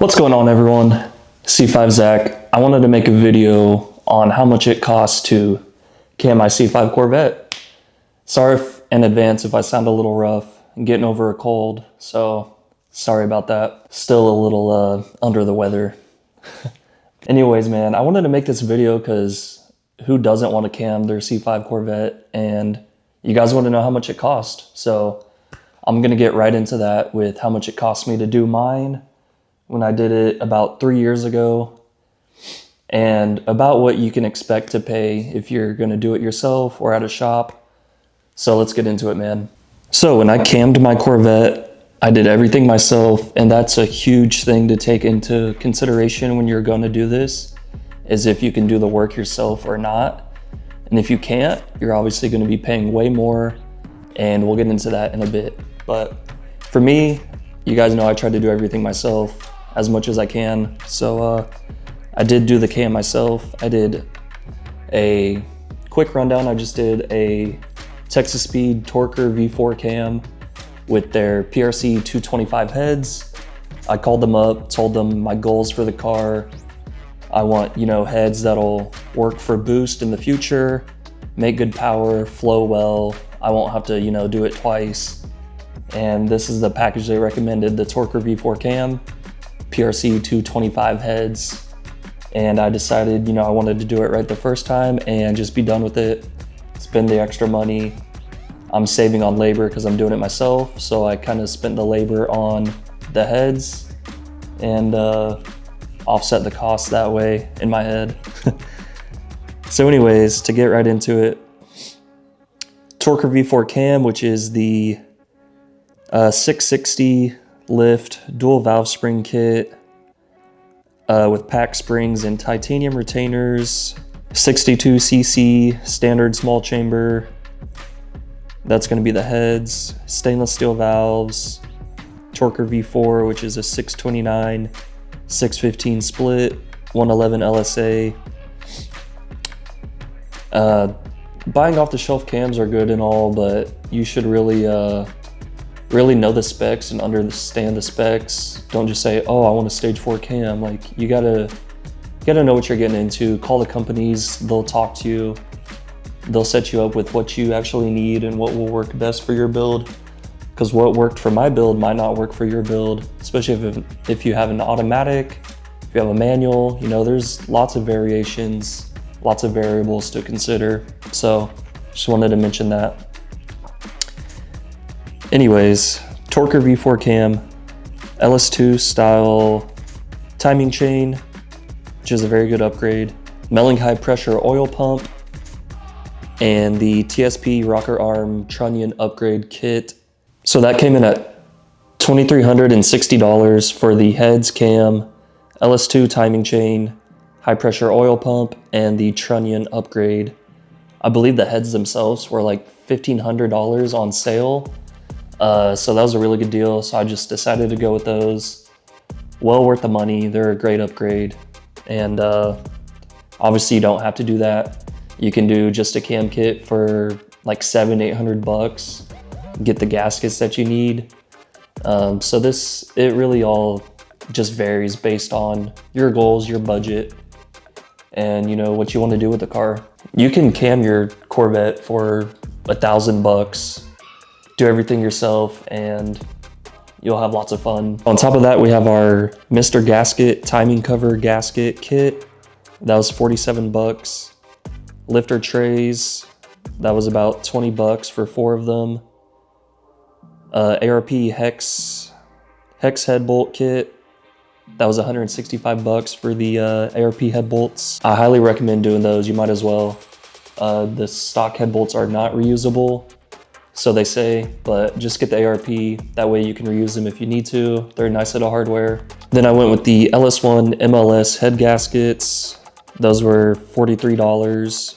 What's going on, everyone? C5 Zach. I wanted to make a video on how much it costs to cam my C5 Corvette. Sorry in advance if I sound a little rough. I'm getting over a cold, so sorry about that. Still a little under the weather. Anyways, man, I wanted to make this video because who doesn't want to cam their C5 Corvette? And you guys want to know how much it cost. So I'm going to get right into that with how much it cost me to do mine when I did it about 3 years ago, and about what you can expect to pay if you're going to do it yourself or at a shop. So let's get into it, man. So when I cammed my Corvette, I did everything myself, and that's a huge thing to take into consideration when you're going to do this, is if you can do the work yourself or not. And if you can't, you're obviously going to be paying way more, and we'll get into that in a bit. But for me, you guys know I try to do everything myself as much as I can. So I did do the cam myself. I did a quick rundown. I just did a Texas Speed Torquer V4 cam with their PRC 225 heads. I called them up, told them my goals for the car. I want, heads that'll work for boost in the future, make good power, flow well. I won't have to, do it twice. And this is the package they recommended, the Torquer V4 cam, PRC 225 heads. And I decided, I wanted to do it right the first time and just be done with it, spend the extra money. I'm saving on labor because I'm doing it myself. So I kind of spent the labor on the heads and offset the cost that way in my head. So anyways, to get right into it, Torquer V4 cam, which is the 660 lift dual valve spring kit with pack springs and titanium retainers, 62cc standard small chamber. That's going to be the heads, stainless steel valves, Torquer V4, which is a 629, 615 split, 111 LSA. Buying off the shelf cams are good and all, but you should really know the specs and understand the specs. Don't just say, oh, I want a stage 4 cam. Like, you gotta know what you're getting into. Call the companies, they'll talk to you. They'll set you up with what you actually need and what will work best for your build. Because what worked for my build might not work for your build, especially if you have an automatic, if you have a manual, there's lots of variations, lots of variables to consider. So just wanted to mention that. Anyways, Torquer V4 cam, LS2 style timing chain, which is a very good upgrade, Melling high pressure oil pump, and the TSP rocker arm Trunion upgrade kit. So that came in at $2,360 for the heads, cam, LS2 timing chain, high pressure oil pump, and the Trunion upgrade. I believe the heads themselves were like $1,500 on sale. So that was a really good deal. So I just decided to go with those. Well worth the money. They're a great upgrade. And obviously you don't have to do that. You can do just a cam kit for like $700-800. Get the gaskets that you need. So it really all just varies based on your goals, your budget, and what you want to do with the car. You can cam your Corvette for $1,000, do everything yourself, and you'll have lots of fun. On top of that, we have our Mr. Gasket timing cover gasket kit. That was $47. Lifter trays, that was about $20 for 4 of them. ARP hex head bolt kit, that was $165 for the ARP head bolts. I highly recommend doing those. You might as well. The stock head bolts are not reusable, so they say, but just get the ARP. That way you can reuse them if you need to. They're a nice set of hardware. Then I went with the LS1 MLS Head Gaskets. Those were $43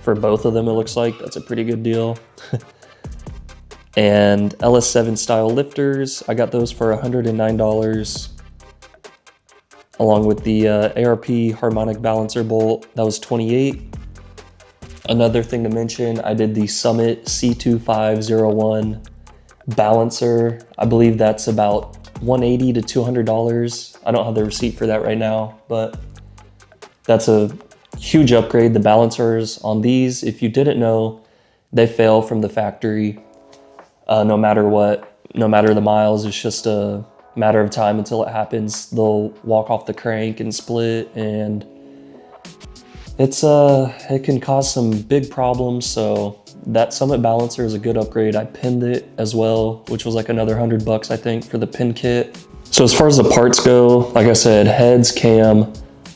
for both of them, it looks like. That's a pretty good deal. And LS7 style lifters, I got those for $109, along with the ARP harmonic balancer bolt. That was $28. Another thing to mention, I did the Summit C2501 balancer. I believe that's about $180 to $200. I don't have the receipt for that right now, but that's a huge upgrade. The balancers on these, if you didn't know, they fail from the factory. No matter what, no matter the miles, it's just a matter of time until it happens. They'll walk off the crank and split, and it can cause some big problems. So that Summit balancer is a good upgrade. I pinned it as well, which was like another $100 I think for the pin kit. So as far as the parts go, like I said, heads, cam,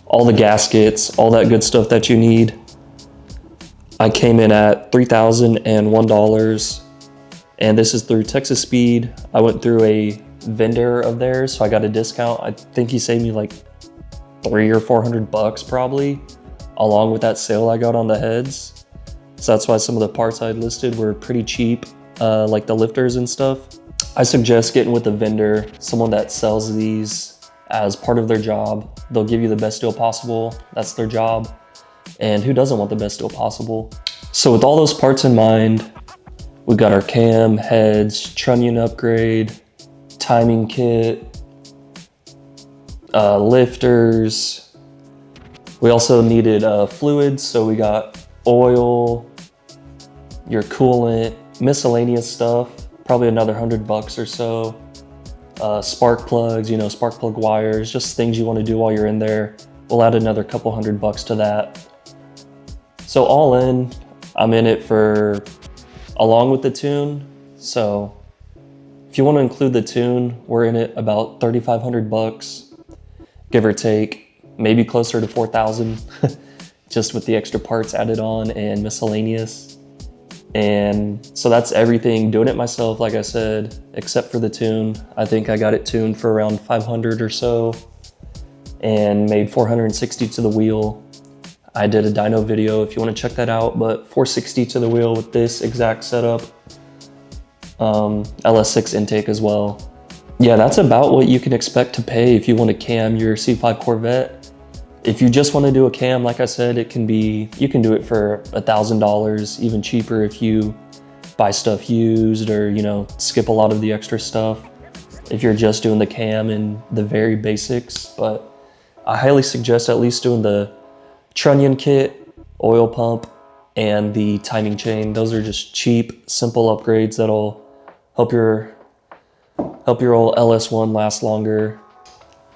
all the gaskets, all that good stuff that you need, I came in at $3,001, and this is through Texas Speed. I went through a vendor of theirs, so I got a discount. I think he saved me like $300 or $400 probably, along with that sale I got on the heads. So that's why some of the parts I listed were pretty cheap, like the lifters and stuff. I suggest getting with a vendor, someone that sells these as part of their job. They'll give you the best deal possible. That's their job. And who doesn't want the best deal possible? So with all those parts in mind, we got our cam, heads, trunnion upgrade, timing kit, lifters. We also needed fluids, so we got oil, your coolant, miscellaneous stuff, probably another $100 or so. Spark plugs, you know, spark plug wires, just things you want to do while you're in there. We'll add another couple $100 to that. So all in, I'm in it for, along with the tune. So if you want to include the tune, we're in it about $3,500, give or take, maybe closer to 4,000, just with the extra parts added on and miscellaneous. And so that's everything, doing it myself, like I said, except for the tune. I think I got it tuned for around 500 or so and made 460 to the wheel. I did a dyno video if you want to check that out, but 460 to the wheel with this exact setup. LS6 intake as well. Yeah, that's about what you can expect to pay if you want to cam your C5 Corvette. If you just want to do a cam, like I said, you can do it for $1,000, even cheaper if you buy stuff used or, you know, skip a lot of the extra stuff if you're just doing the cam and the very basics. But I highly suggest at least doing the trunnion kit, oil pump, and the timing chain. Those are just cheap, simple upgrades that'll help your old LS1 last longer.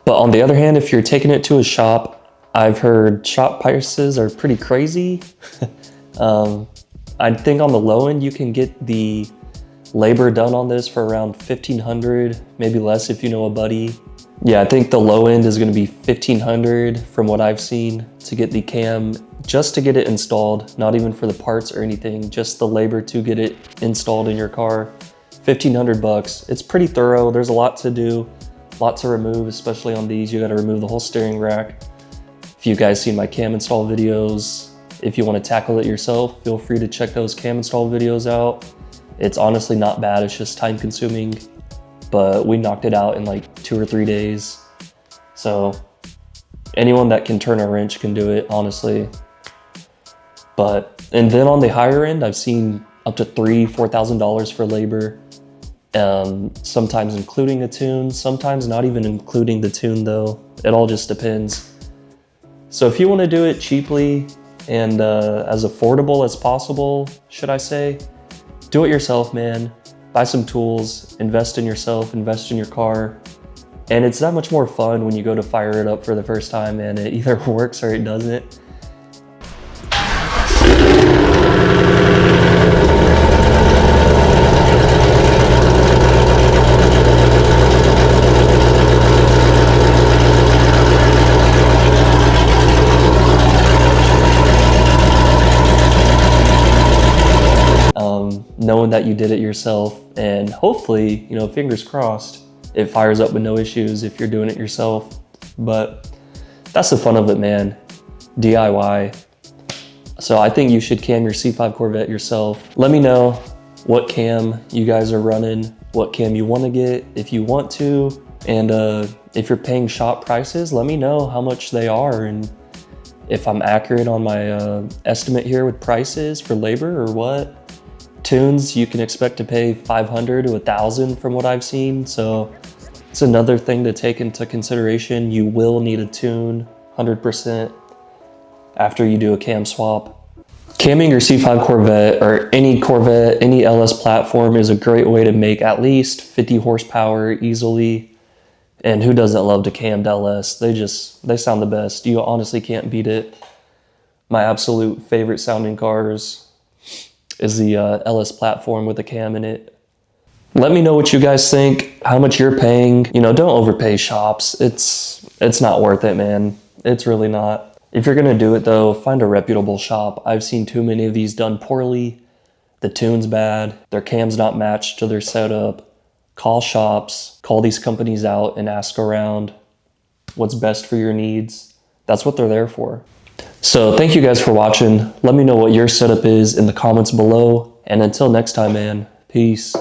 But on the other hand, if you're taking it to a shop, I've heard shop prices are pretty crazy. I think on the low end, you can get the labor done on this for around $1,500, maybe less if you know a buddy. Yeah, I think the low end is gonna be $1,500 from what I've seen to get the cam, just to get it installed, not even for the parts or anything, just the labor to get it installed in your car. $1,500. It's pretty thorough. There's a lot to do, a lot to remove, especially on these. You gotta remove the whole steering rack. If you guys seen my cam install videos, if you wanna tackle it yourself, feel free to check those cam install videos out. It's honestly not bad, it's just time consuming, but we knocked it out in like 2 or 3 days. So anyone that can turn a wrench can do it, honestly. And then on the higher end, I've seen up to $3,000, $4,000 for labor. Sometimes including a tune, sometimes not even including the tune though. It all just depends. So if you want to do it cheaply and as affordable as possible, should I say, do it yourself, man. Buy some tools, invest in yourself, invest in your car. And it's that much more fun when you go to fire it up for the first time and it either works or it doesn't. Knowing that you did it yourself, and hopefully, you know, fingers crossed, it fires up with no issues if you're doing it yourself. But that's the fun of it, man. DIY. So I think you should cam your C5 Corvette yourself. Let me know what cam you guys are running, what cam you want to get if you want to, and if you're paying shop prices, let me know how much they are and if I'm accurate on my estimate here with prices for labor or what. Tunes, you can expect to pay $500 to $1,000 from what I've seen, so It's another thing to take into consideration. You will need a tune 100% after you do a cam swap. Camming your C5 Corvette or any Corvette, any LS platform is a great way to make at least 50 horsepower easily. And who doesn't love to cam LS? They sound the best. You honestly can't beat it. My absolute favorite sounding cars is the LS platform with a cam in it. Let me know what you guys think, how much you're paying. You know, don't overpay shops. It's not worth it, man. It's really not. If you're gonna do it though, find a reputable shop. I've seen too many of these done poorly. The tune's bad, their cam's not matched to their setup. Call shops, call these companies out and ask around what's best for your needs. That's what they're there for. So thank you guys for watching. Let me know what your setup is in the comments below. And until next time, man, peace.